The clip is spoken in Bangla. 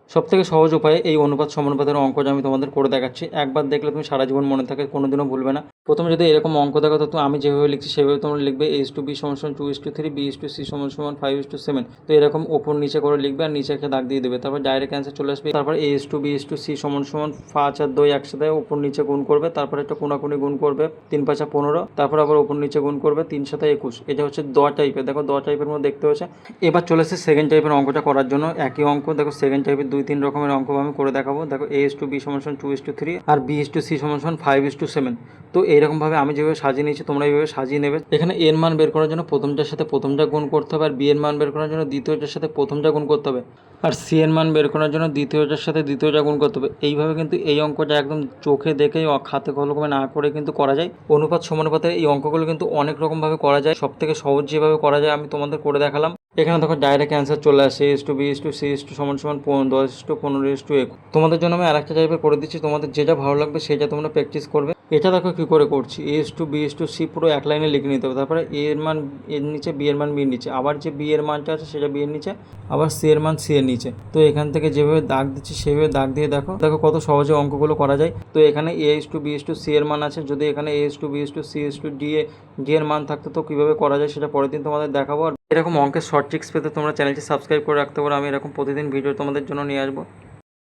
সবথেকে সহজ উপায়ে এই অনুপাত সমানুপাতের অঙ্কটা আমি তোমাদের করে দেখাচ্ছি। একবার দেখলে তুমি সারা জীবন মনে থাকে, কোনোদিনও ভুলবে না। প্রথমে যদি এরকম অঙ্ক দেখো তো আমি যেভাবে লিখছি সেভাবে তোমরা লিখবে a/b = 2:3, b/c = 5:7। তো এরকম ওপর নিচে করে লিখবে আর নিচে একটা দাগ দিয়ে দেবে, তারপর ডাইরেক্ট অ্যান্সার চলে আসবে। তারপর a/b/c = 5 আর 2 একসাথে ওপর নিচে গুণ করবে, তারপর একটা কোনাকুনি গুণ করবে, 3 5 15, তারপর আবার ওপর নিচে গুণ করবে, 3 7 21। এটা হচ্ছে দ টাইপের, দেখো দ টাইপের মধ্যে দেখতে হচ্ছে। এবার চলে এসেছে সেকেন্ড টাইপের অঙ্কটা করার জন্য। একই অঙ্ক দেখো সেকেন্ড টাইপের 2-3 রকমের অঙ্ক আমি করে দেখাবো। দেখো a/b = 2:3 আর b/c = 5:7। তো এইরকমভাবে আমি যেভাবে সাজিয়ে নিয়েছি তোমরা এইভাবে সাজিয়ে নেবে। এখানে এর মান বের করার জন্য প্রথমটার সাথে প্রথমটা গুণ করতে হবে, আর বি এর মান বের করার জন্য দ্বিতীয়টার সাথে প্রথমটা গুণ করতে হবে, আর সি এর মান বের করার জন্য দ্বিতীয়টার সাথে দ্বিতীয়টা গুণ করতে হবে। এইভাবে কিন্তু এই অঙ্কটা একদম চোখে দেখেই খাতে কলমে না করে কিন্তু করা যায়। অনুপাত সমানুপাতের এই অঙ্কগুলো কিন্তু অনেক রকমভাবে করা যায়, সবথেকে সহজ যেভাবে করা যায় আমি তোমাদের করে দেখালাম। এখানে দেখো ডাইরেক্ট অ্যান্সার চলে আসে a/b/c = 10:15:1। তোমাদের জন্য আমি আরেকটা টাইপের করে দিচ্ছি, তোমাদের যেটা ভালো লাগবে সেটা তোমরা প্র্যাকটিস করবে। এটা দেখো কী করে করছি, a/b/c পুরো এক লাইনে লিখে নিতে হবে। তারপরে a এর মান এর নিচে, b এর মান b এর নিচে, আবার যে b এর মানটা আছে সেটা b এর নিচে, আবার c এর মান c এর নিচে। তো এখান থেকে যেভাবে দাগ দিচ্ছি সেভাবে দাগ দিয়ে দেখো দেখো কত সহজে অঙ্কগুলো করা যায়। তো এখানে a/b/c এর মান আছে, যদি এখানে a/b/c/d এর মান থাকতো তো কীভাবে করা যায় সেটা পরের দিন তোমাদের দেখাবো। আর এরকম অঙ্কের শর্ট ট্রিক্স পেতে তোমরা চ্যানেলটি সাবস্ক্রাইব করে রাখতে পারো। আমি এরকম প্রতিদিন ভিডিও তোমাদের জন্য নিয়ে আসবো।